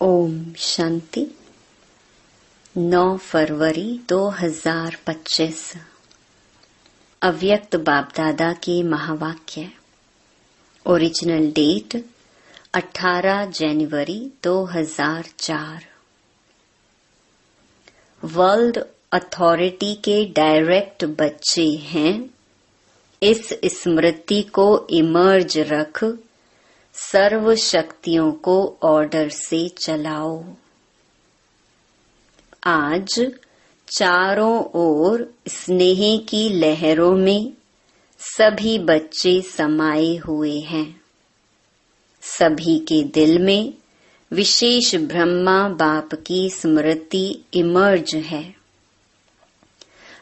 ओम शांति। 9 फरवरी 2025 अव्यक्त बाप दादा के महावाक्य। ओरिजिनल डेट 18 जनवरी 2004। वर्ल्ड अथॉरिटी के डायरेक्ट बच्चे हैं। इस स्मृति को इमर्ज रख सर्व शक्तियों को ऑर्डर से चलाओ। आज चारों ओर स्नेह की लहरों में सभी बच्चे समाये हुए हैं। सभी के दिल में विशेष ब्रह्मा बाप की स्मृति इमर्ज है।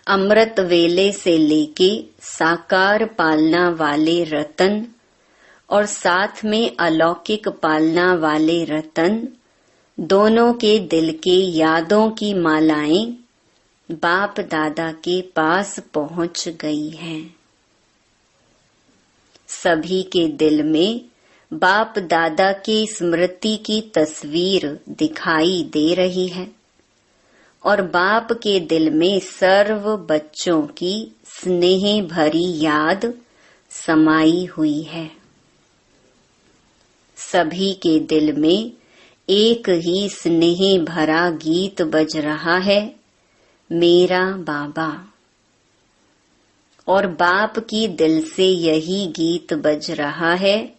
अमृत वेले से लेके साकार पालना वाले रतन और साथ में अलौकिक पालना वाले रतन दोनों के दिल के यादों की मालाएं बाप दादा के पास पहुंच गई हैं। सभी के दिल में बाप दादा की स्मृति की तस्वीर दिखाई दे रही है और बाप के दिल में सर्व बच्चों की स्नेह भरी याद समाई हुई है। सभी के दिल में एक ही स्नेह भरा गीत बज रहा है, मेरा बाबा। और बाप की दिल से यही गीत बज रहा है,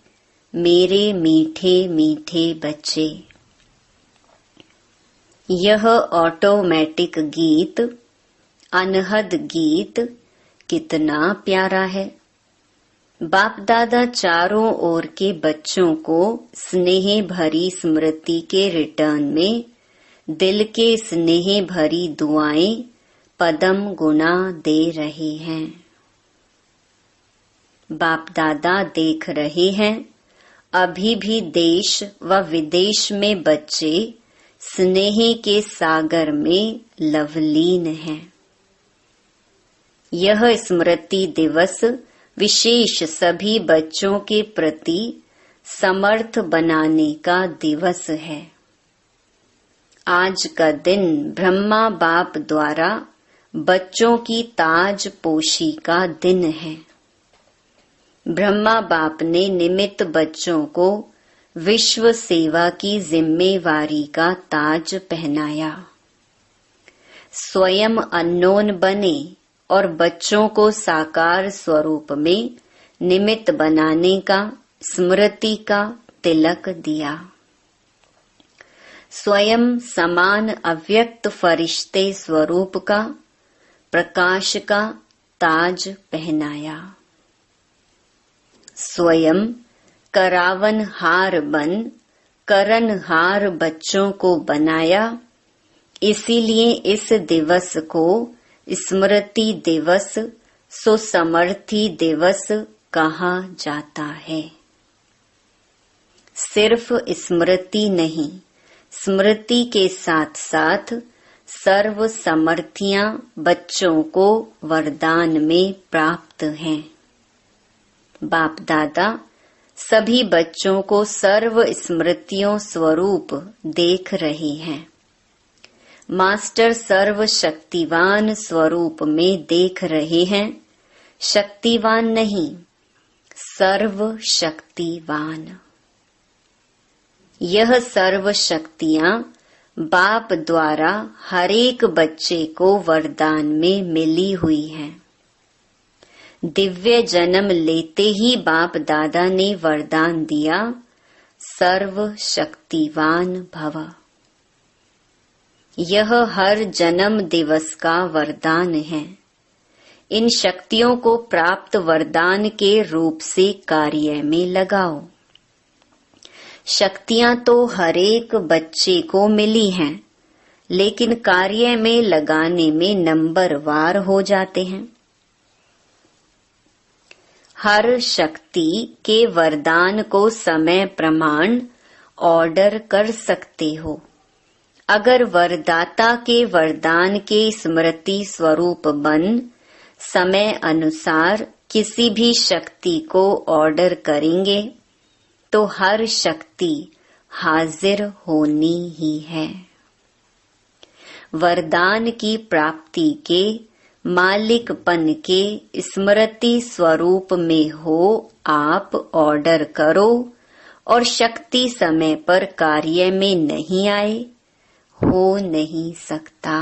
मेरे मीठे मीठे बच्चे। यह ऑटोमेटिक गीत, अनहद गीत कितना प्यारा है। बाप दादा चारों ओर के बच्चों को स्नेह भरी स्मृति के रिटर्न में दिल के स्नेह भरी दुआएं पदम गुना दे रहे हैं। बाप दादा देख रहे हैं, अभी भी देश व विदेश में बच्चे स्नेह के सागर में लवलीन हैं। यह स्मृति दिवस विशेष सभी बच्चों के प्रति समर्थ बनाने का दिवस है। आज का दिन ब्रह्मा बाप द्वारा बच्चों की ताज पोशी का दिन है। ब्रह्मा बाप ने निमित्त बच्चों को विश्व सेवा की जिम्मेवारी का ताज पहनाया। स्वयं अननोन बने और बच्चों को साकार स्वरूप में निमित्त बनाने का, स्मृति का तिलक दिया। स्वयं समान अव्यक्त फरिश्ते स्वरूप का, प्रकाश का ताज पहनाया। स्वयं करावन हार बन करन हार बच्चों को बनाया। इसीलिए इस दिवस को स्मृति दिवस, सुसमर्थी दिवस कहा जाता है। सिर्फ स्मृति नहीं, स्मृति के साथ साथ सर्व समर्थियां बच्चों को वरदान में प्राप्त हैं। बाप दादा सभी बच्चों को सर्व स्मृतियों स्वरूप देख रहे हैं। मास्टर सर्व शक्तिवान स्वरूप में देख रहे हैं। शक्तिवान नहीं, सर्व शक्तिवान। यह सर्व शक्तियां बाप द्वारा हरेक बच्चे को वरदान में मिली हुई हैं। दिव्य जन्म लेते ही बाप दादा ने वरदान दिया, सर्व शक्तिवान भव। यह हर जन्म दिवस का वरदान है। इन शक्तियों को प्राप्त वरदान के रूप से कार्य में लगाओ। शक्तियां तो हरेक बच्चे को मिली हैं, लेकिन कार्य में लगाने में नंबरवार हो जाते हैं। हर शक्ति के वरदान को समय प्रमाण ऑर्डर कर सकते हो। अगर वरदाता के वरदान के स्मृति स्वरूप बन समय अनुसार किसी भी शक्ति को ऑर्डर करेंगे तो हर शक्ति हाजिर होनी ही है। वरदान की प्राप्ति के मालिकपन के स्मृति स्वरूप में हो आप ऑर्डर करो और शक्ति समय पर कार्य में नहीं आए, हो नहीं सकता।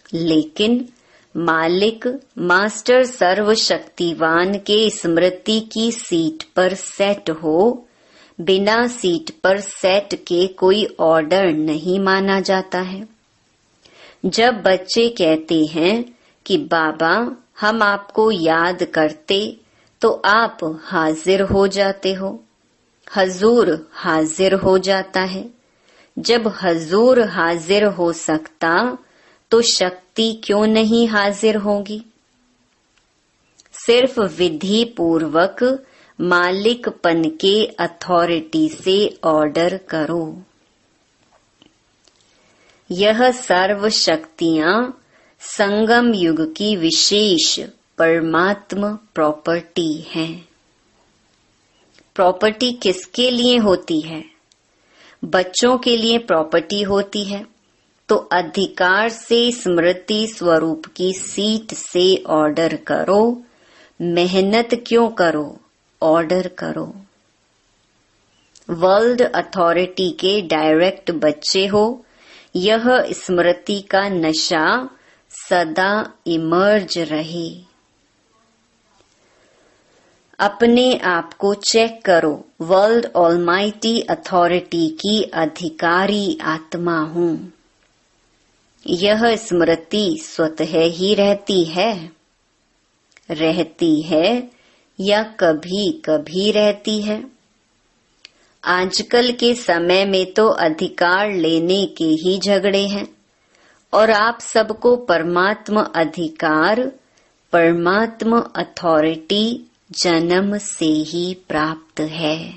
लेकिन मालिक मास्टर सर्वशक्तिवान के स्मृति की सीट पर सेट हो, बिना सीट पर सेट के कोई ऑर्डर नहीं माना जाता है। जब बच्चे कहते हैं कि बाबा हम आपको याद करते, तो आप हाजिर हो जाते हो, हजूर हाजिर हो जाता है। जब हजूर हाजिर हो सकता तो शक्ति क्यों नहीं हाजिर होगी। सिर्फ विधि पूर्वक मालिकपन के अथॉरिटी से ऑर्डर करो। यह सर्व शक्तियां संगम युग की विशेष परमात्म प्रॉपर्टी हैं। प्रॉपर्टी किसके लिए होती है? बच्चों के लिए प्रॉपर्टी होती है। तो अधिकार से स्मृति स्वरूप की सीट से ऑर्डर करो। मेहनत क्यों करो, ऑर्डर करो। वर्ल्ड अथॉरिटी के डायरेक्ट बच्चे हो, यह स्मृति का नशा सदा इमर्ज रहे। अपने आप को चेक करो, वर्ल्ड ऑलमाइटी अथॉरिटी की अधिकारी आत्मा हूँ। यह स्मृति स्वतः ही रहती है या कभी कभी रहती है। आजकल के समय में तो अधिकार लेने के ही झगड़े हैं और आप सबको परमात्मा अधिकार, परमात्मा अथॉरिटी जन्म से ही प्राप्त है।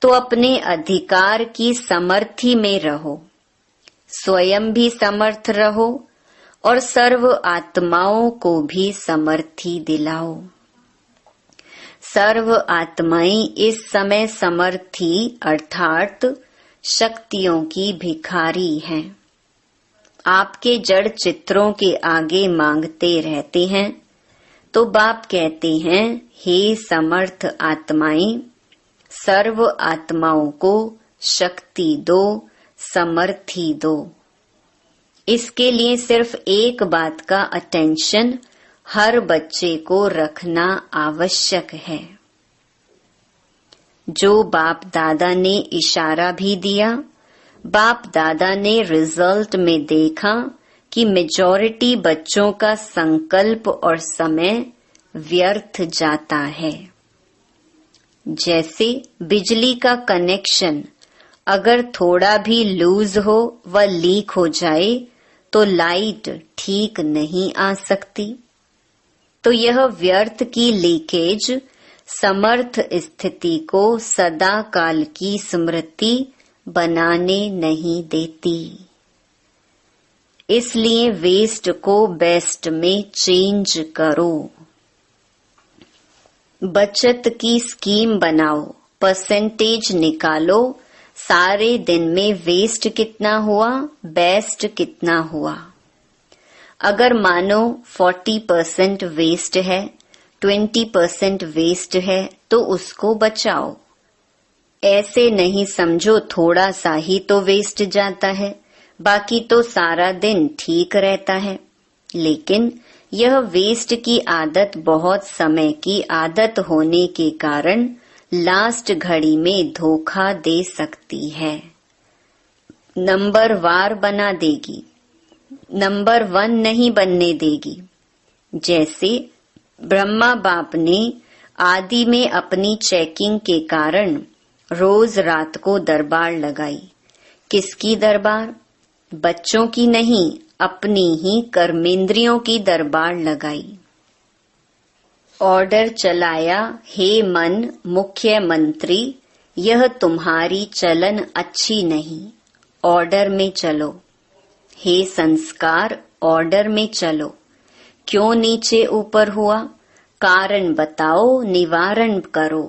तो अपने अधिकार की समर्थी में रहो, स्वयं भी समर्थ रहो और सर्व आत्माओं को भी समर्थी दिलाओ। सर्व आत्माएं इस समय समर्थी अर्थात शक्तियों की भिखारी हैं। आपके जड़ चित्रों के आगे मांगते रहते हैं तो बाप कहते हैं, हे समर्थ आत्माएं, सर्व आत्माओं को शक्ति दो, समर्थी दो। इसके लिए सिर्फ एक बात का अटेंशन हर बच्चे को रखना आवश्यक है। जो बाप दादा ने इशारा भी दिया, बाप दादा ने रिजल्ट में देखा कि मेजॉरिटी बच्चों का संकल्प और समय व्यर्थ जाता है। जैसे बिजली का कनेक्शन अगर थोड़ा भी लूज हो व लीक हो जाए तो लाइट ठीक नहीं आ सकती। तो यह व्यर्थ की लीकेज समर्थ स्थिति को सदा काल की स्मृति बनाने नहीं देती। इसलिए वेस्ट को बेस्ट में चेंज करो। बचत की स्कीम बनाओ, परसेंटेज निकालो, सारे दिन में वेस्ट कितना हुआ, बेस्ट कितना हुआ। अगर मानो 40% वेस्ट है, 20% वेस्ट है तो उसको बचाओ। ऐसे नहीं समझो थोड़ा सा ही तो वेस्ट जाता है, बाकी तो सारा दिन ठीक रहता है। लेकिन यह वेस्ट की आदत बहुत समय की आदत होने के कारण लास्ट घड़ी में धोखा दे सकती है, नंबर वार बना देगी, नंबर 1 नहीं बनने देगी। जैसे ब्रह्मा बाप ने आदि में अपनी चेकिंग के कारण रोज रात को दरबार लगाई। किसकी दरबार? बच्चों की नहीं, अपनी ही कर्मेंद्रियों की दरबार लगाई। ऑर्डर चलाया, हे मन मुख्य मंत्री, यह तुम्हारी चलन अच्छी नहीं, ऑर्डर में चलो। हे संस्कार, ऑर्डर में चलो। क्यों नीचे ऊपर हुआ? कारण बताओ, निवारण करो।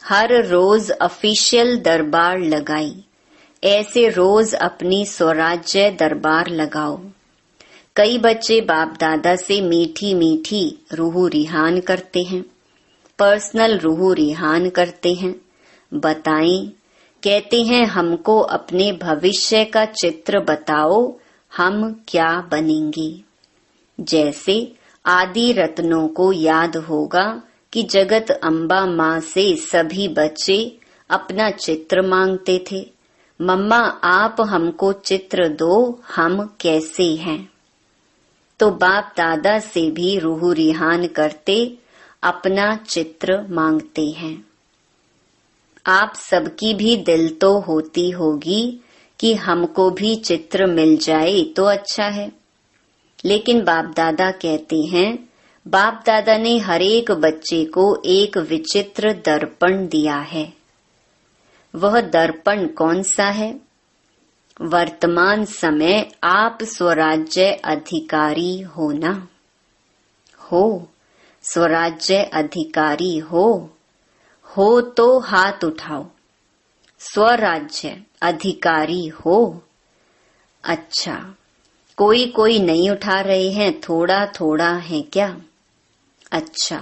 हर रोज ऑफिशियल दरबार लगाई, ऐसे रोज अपनी स्वराज्य दरबार लगाओ। कई बच्चे बाप दादा से मीठी मीठी रूह रिहान करते हैं, पर्सनल रूह रिहान करते हैं। बताएं, कहते हैं हमको अपने भविष्य का चित्र बताओ, हम क्या बनेंगे। जैसे आदि रत्नों को याद होगा कि जगत अम्बा माँ से सभी बच्चे अपना चित्र मांगते थे, मम्मा आप हमको चित्र दो, हम कैसे हैं। तो बाप दादा से भी रूह रिहान करते अपना चित्र मांगते हैं। आप सबकी भी दिल तो होती होगी कि हमको भी चित्र मिल जाए तो अच्छा है, लेकिन बाप दादा कहते हैं बाप दादा ने हर एक बच्चे को एक विचित्र दर्पण दिया है। वह दर्पण कौन सा है? वर्तमान समय आप स्वराज्य अधिकारी हो ना? हो, स्वराज्य अधिकारी हो तो हाथ उठाओ। स्वराज्य अधिकारी हो? अच्छा, कोई नहीं उठा रहे हैं, थोड़ा थोड़ा है क्या? अच्छा,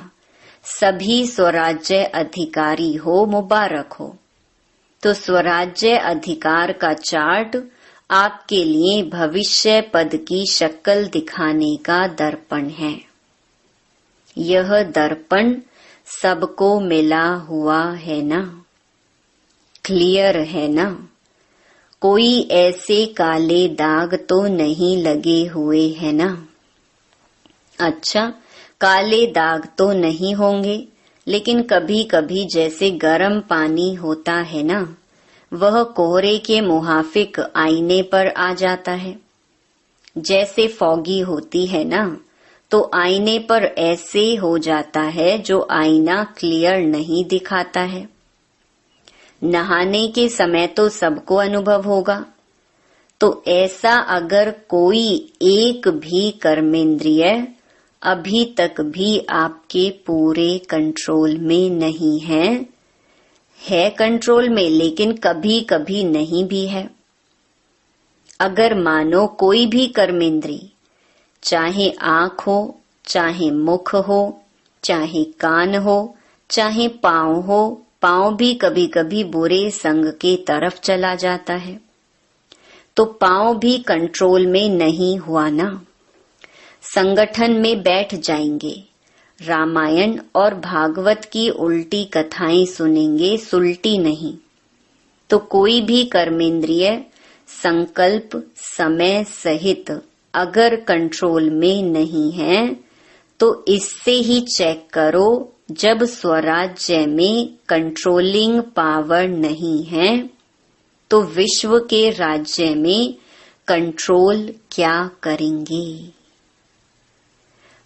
सभी स्वराज्य अधिकारी हो, मुबारक हो। तो स्वराज्य अधिकार का चार्ट आपके लिए भविष्य पद की शक्ल दिखाने का दर्पण है। यह दर्पण सबको मिला हुआ है ना? क्लियर है ना? कोई ऐसे काले दाग तो नहीं लगे हुए हैं ना? अच्छा, काले दाग तो नहीं होंगे, लेकिन कभी कभी जैसे गर्म पानी होता है ना, वह कोहरे के मुहाफिक आईने पर आ जाता है। जैसे फॉगी होती है ना, तो आईने पर ऐसे हो जाता है जो आईना क्लियर नहीं दिखाता है। नहाने के समय तो सबको अनुभव होगा। तो ऐसा अगर कोई एक भी कर्मेंद्रिय अभी तक भी आपके पूरे कंट्रोल में नहीं है कंट्रोल में, लेकिन कभी कभी नहीं भी है। अगर मानो कोई भी कर्मेंद्री, चाहे आंख हो, चाहे मुख हो, चाहे कान हो, चाहे पांव हो, पांव भी कभी कभी बुरे संग के तरफ चला जाता है, तो पांव भी कंट्रोल में नहीं हुआ ना। संगठन में बैठ जाएंगे, रामायण और भागवत की उल्टी कथाएं सुनेंगे, सुलटी नहीं। तो कोई भी कर्मेंद्रिय संकल्प समय सहित अगर कंट्रोल में नहीं है, तो इससे ही चेक करो, जब स्वराज्य में कंट्रोलिंग पावर नहीं है, तो विश्व के राज्य में कंट्रोल क्या करेंगे?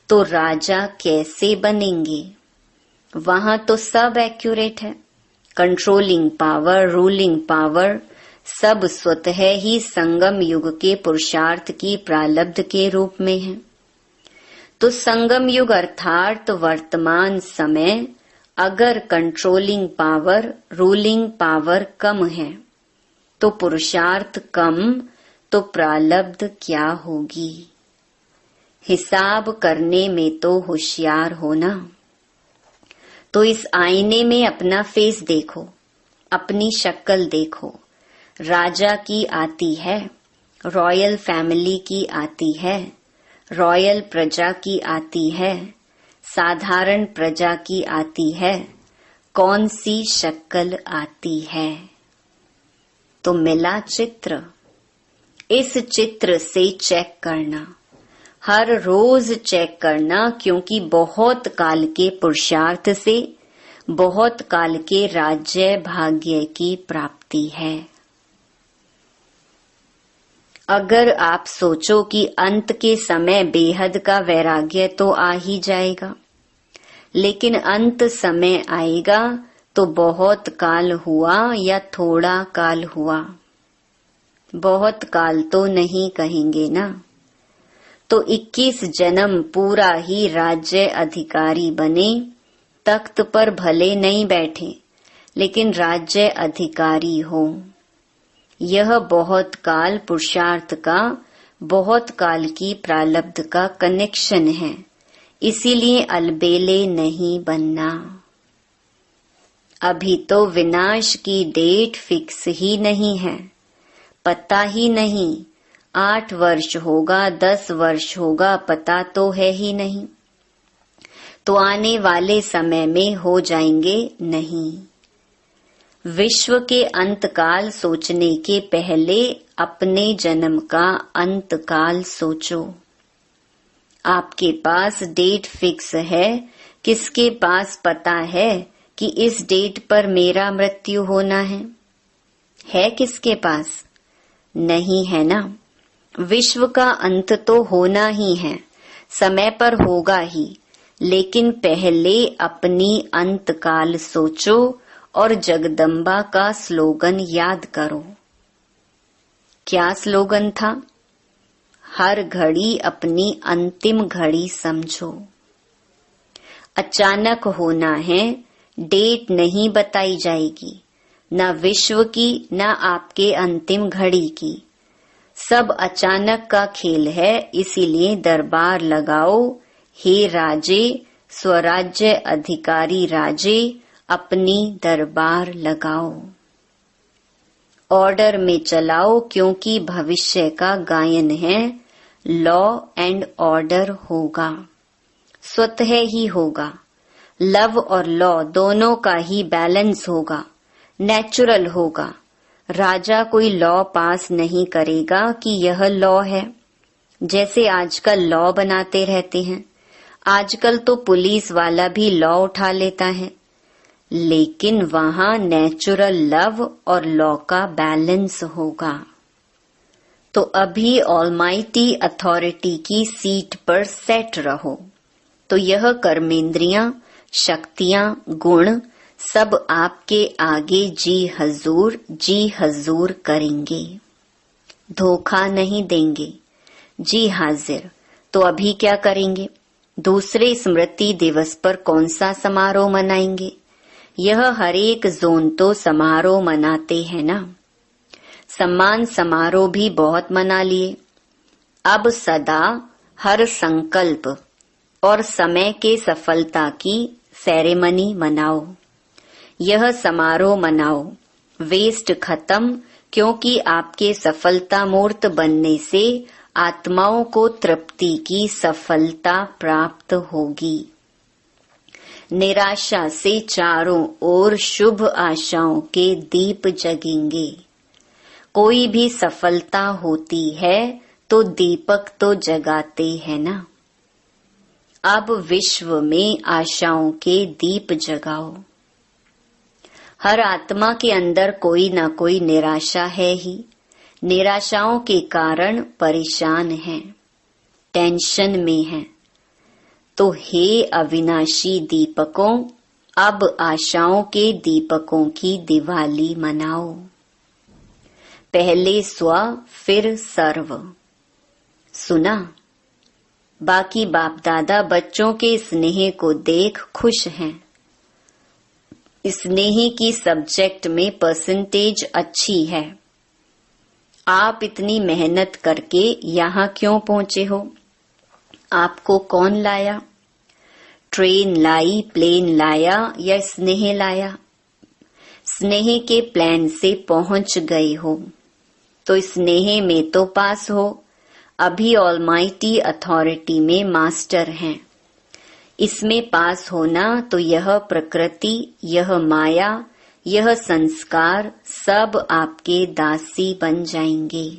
तो राजा कैसे बनेंगे? वहां तो सब एक्यूरेट है, कंट्रोलिंग पावर, रूलिंग पावर सब स्वतः ही संगम युग के पुरुषार्थ की प्रालब्ध के रूप में है। तो संगम युग अर्थात वर्तमान समय अगर कंट्रोलिंग पावर, रूलिंग पावर कम है, तो पुरुषार्थ कम, तो प्रालब्ध क्या होगी? हिसाब करने में तो होशियार हो ना। तो इस आईने में अपना फेस देखो, अपनी शक्ल देखो। राजा की आती है, रॉयल फैमिली की आती है, रॉयल प्रजा की आती है, साधारण प्रजा की आती है, कौन सी शक्ल आती है? तो मिला चित्र। इस चित्र से चेक करना, हर रोज चेक करना, क्योंकि बहुत काल के पुरुषार्थ से बहुत काल के राज्य भाग्य की प्राप्ति है। अगर आप सोचो कि अंत के समय बेहद का वैराग्य तो आ ही जाएगा, लेकिन अंत समय आएगा तो बहुत काल हुआ या थोड़ा काल हुआ? बहुत काल तो नहीं कहेंगे ना। तो 21 जन्म पूरा ही राज्य अधिकारी बने, तख्त पर भले नहीं बैठे, लेकिन राज्य अधिकारी हो। यह बहुत काल पुरुषार्थ का, बहुत काल की प्रारब्ध का कनेक्शन है, इसीलिए अलबेले नहीं बनना। अभी तो विनाश की डेट फिक्स ही नहीं है, पता ही नहीं 8 वर्ष होगा 10 वर्ष होगा, पता तो है ही नहीं। तो आने वाले समय में हो जाएंगे नहीं। विश्व के अंतकाल सोचने के पहले अपने जन्म का अंतकाल सोचो। आपके पास डेट फिक्स है, किसके पास पता है कि इस डेट पर मेरा मृत्यु होना है किसके पास? नहीं है ना। विश्व का अंत तो होना ही है, समय पर होगा ही, लेकिन पहले अपनी अंतकाल सोचो और जगदम्बा का स्लोगन याद करो। क्या स्लोगन था? हर घड़ी अपनी अंतिम घड़ी समझो। अचानक होना है, डेट नहीं बताई जाएगी, न विश्व की न आपके अंतिम घड़ी की। सब अचानक का खेल है, इसीलिए दरबार लगाओ। हे राजे, स्वराज्य अधिकारी राजे, अपनी दरबार लगाओ। ऑर्डर में चलाओ, क्योंकि भविष्य का गायन है। लॉ एंड ऑर्डर होगा, स्वतः ही होगा। लव और लॉ दोनों का ही बैलेंस होगा, नेचुरल होगा। राजा कोई लॉ पास नहीं करेगा कि यह लॉ है, जैसे आजकल लॉ बनाते रहते हैं। आजकल तो पुलिस वाला भी लॉ उठा लेता है, लेकिन वहां नेचुरल लव और लॉ का बैलेंस होगा। तो अभी ऑलमाइटी अथॉरिटी की सीट पर सेट रहो, तो यह कर्मेंद्रियां, शक्तियां, गुण सब आपके आगे जी हजूर करेंगे, धोखा नहीं देंगे। जी हाजिर। तो अभी क्या करेंगे? दूसरे स्मृति दिवस पर कौन सा समारोह मनाएंगे? यह हर एक जोन तो समारोह मनाते हैं ना। सम्मान समारोह भी बहुत मना लिए। अब सदा हर संकल्प और समय के सफलता की सेरेमनी मनाओ। यह समारोह मनाओ, वेस्ट खत्म, क्योंकि आपके सफलता मूर्त बनने से आत्माओं को तृप्ति की सफलता प्राप्त होगी। निराशा से चारों ओर शुभ आशाओं के दीप जगेंगे। कोई भी सफलता होती है तो दीपक तो जगाते हैं ना। अब विश्व में आशाओं के दीप जगाओ। हर आत्मा के अंदर कोई ना कोई निराशा है ही। निराशाओं के कारण परेशान हैं, टेंशन में हैं। तो हे अविनाशी दीपकों, अब आशाओं के दीपकों की दिवाली मनाओ। पहले स्व फिर सर्व। सुना? बाकी बाप दादा बच्चों के स्नेह को देख खुश हैं। स्नेह की सब्जेक्ट में परसेंटेज अच्छी है। आप इतनी मेहनत करके यहाँ क्यों पहुँचे हो? आपको कौन लाया? ट्रेन लाई, प्लेन लाया या स्नेह लाया? स्नेह के प्लान से पहुँच गए हो, तो स्नेह में तो पास हो। अभी ऑलमाइटी अथॉरिटी में मास्टर हैं। इसमें पास होना तो यह प्रकृति, यह माया, यह संस्कार सब आपके दासी बन जाएंगे।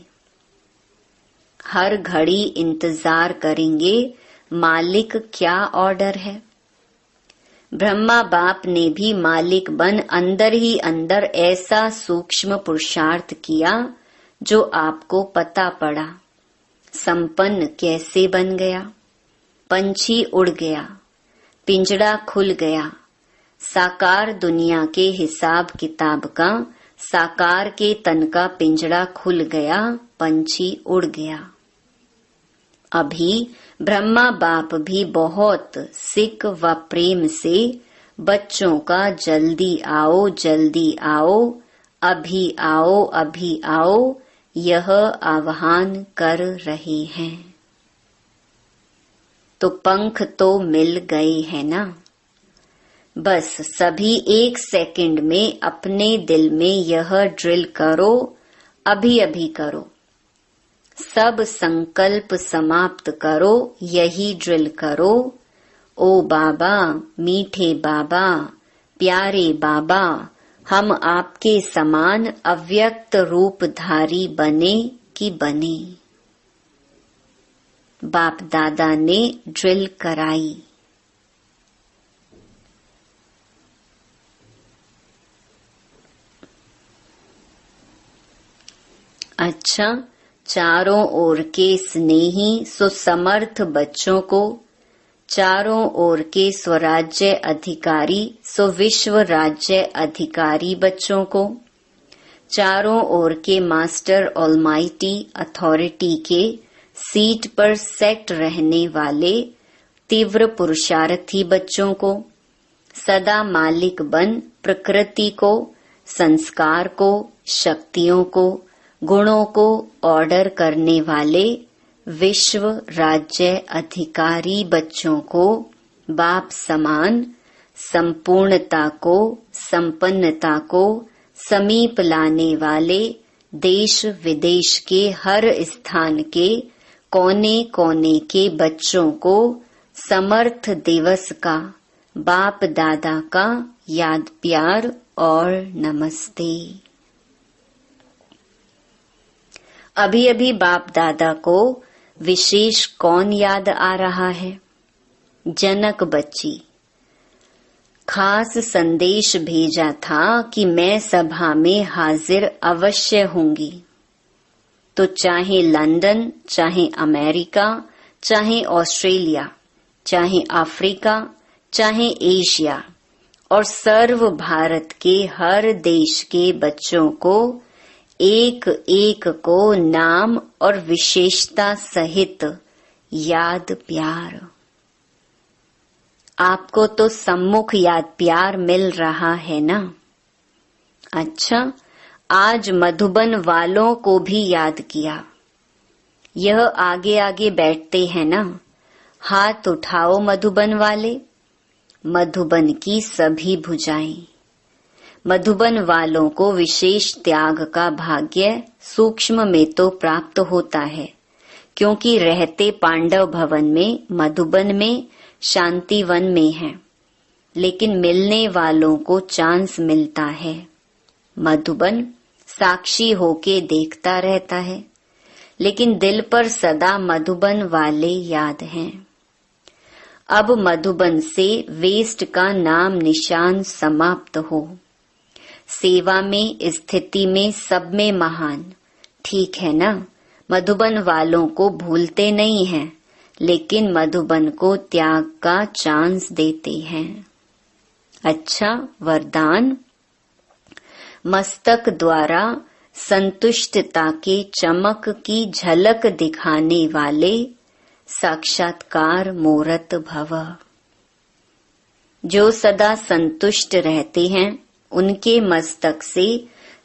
हर घड़ी इंतजार करेंगे मालिक क्या ऑर्डर है। ब्रह्मा बाप ने भी मालिक बन अंदर ही अंदर ऐसा सूक्ष्म पुरुषार्थ किया जो आपको पता पड़ा। संपन्न कैसे बन गया? पंछी उड़ गया, पिंजड़ा खुल गया। साकार दुनिया के हिसाब किताब का साकार के तन का पिंजड़ा खुल गया, पंछी उड़ गया। अभी ब्रह्मा बाप भी बहुत सिक व प्रेम से बच्चों का जल्दी आओ, जल्दी आओ, अभी आओ, अभी आओ, यह आह्वान कर रहे हैं। तो पंख तो मिल गए हैं ना। बस सभी 1 सेकंड में अपने दिल में यह ड्रिल करो, अभी अभी करो। सब संकल्प समाप्त करो, यही ड्रिल करो। ओ बाबा, मीठे बाबा, प्यारे बाबा, हम आपके समान अव्यक्त रूपधारी बने कि बने। बाप दादा ने ड्रिल कराई। अच्छा, चारों ओर के स्नेही सुसमर्थ बच्चों को, चारों ओर के स्वराज्य अधिकारी विश्व राज्य अधिकारी बच्चों को, चारों ओर के मास्टर ऑलमाइटी अथॉरिटी के सीट पर सेट रहने वाले तीव्र पुरुषार्थी बच्चों को, सदा मालिक बन प्रकृति को, संस्कार को, शक्तियों को, गुणों को ऑर्डर करने वाले विश्व राज्य अधिकारी बच्चों को, बाप समान संपूर्णता को, संपन्नता को समीप लाने वाले देश विदेश के हर स्थान के कोने कोने के बच्चों को समर्थ दिवस का, बाप दादा का याद प्यार और नमस्ते। अभी अभी बाप दादा को विशेष कौन याद आ रहा है? जनक बच्ची। खास संदेश भेजा था कि मैं सभा में हाजिर अवश्य होंगी। तो चाहे लंदन, चाहे अमेरिका, चाहे ऑस्ट्रेलिया, चाहे अफ्रीका, चाहे एशिया और सर्व भारत के हर देश के बच्चों को एक एक को नाम और विशेषता सहित याद प्यार। आपको तो सम्मुख याद प्यार मिल रहा है ना। अच्छा, आज मधुबन वालों को भी याद किया। यह आगे आगे बैठते हैं ना, हाथ उठाओ मधुबन वाले। मधुबन की सभी भुजाएं। मधुबन वालों को विशेष त्याग का भाग्य सूक्ष्म में तो प्राप्त होता है, क्योंकि रहते पांडव भवन में, मधुबन में, शांतिवन में है, लेकिन मिलने वालों को चांस मिलता है। मधुबन साक्षी होके देखता रहता है, लेकिन दिल पर सदा मधुबन वाले याद हैं। अब मधुबन से वेस्ट का नाम निशान समाप्त हो। सेवा में, स्थिति में, सब में महान, ठीक है ना। मधुबन वालों को भूलते नहीं हैं, लेकिन मधुबन को त्याग का चांस देते हैं। अच्छा, वरदान। मस्तक द्वारा संतुष्टता के चमक की झलक दिखाने वाले साक्षात्कार मूर्त भव। जो सदा संतुष्ट रहते हैं, उनके मस्तक से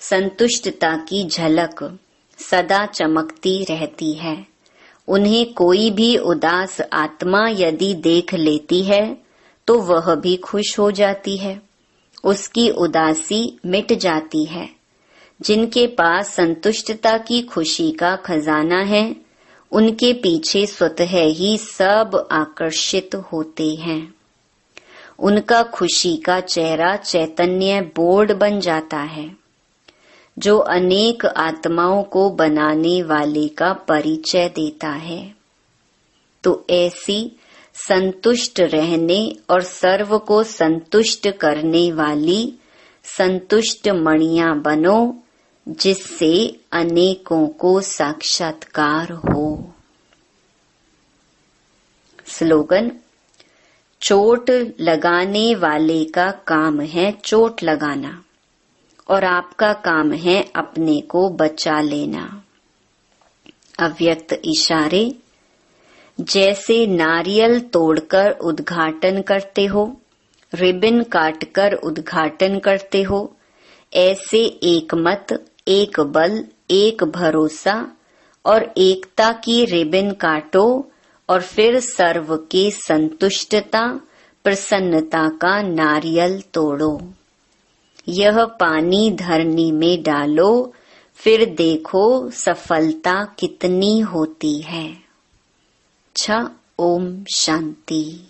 संतुष्टता की झलक सदा चमकती रहती है। उन्हें कोई भी उदास आत्मा यदि देख लेती है तो वह भी खुश हो जाती है, उसकी उदासी मिट जाती है। जिनके पास संतुष्टता की खुशी का खजाना है, उनके पीछे स्वतः ही सब आकर्षित होते हैं। उनका खुशी का चेहरा चैतन्य बोर्ड बन जाता है, जो अनेक आत्माओं को बनाने वाले का परिचय देता है। तो ऐसी संतुष्ट रहने और सर्व को संतुष्ट करने वाली संतुष्ट मणियां बनो, जिससे अनेकों को साक्षात्कार हो। स्लोगन। चोट लगाने वाले का काम है चोट लगाना, और आपका काम है अपने को बचा लेना। अव्यक्त इशारे। जैसे नारियल तोड़कर उद्घाटन करते हो, रिबन काटकर उद्घाटन करते हो। ऐसे एक मत, एक बल, एक भरोसा और एकता की रिबन काटो और फिर सर्व के संतुष्टता, प्रसन्नता का नारियल तोड़ो। यह पानी धरनी में डालो, फिर देखो सफलता कितनी होती है। ओम शांति।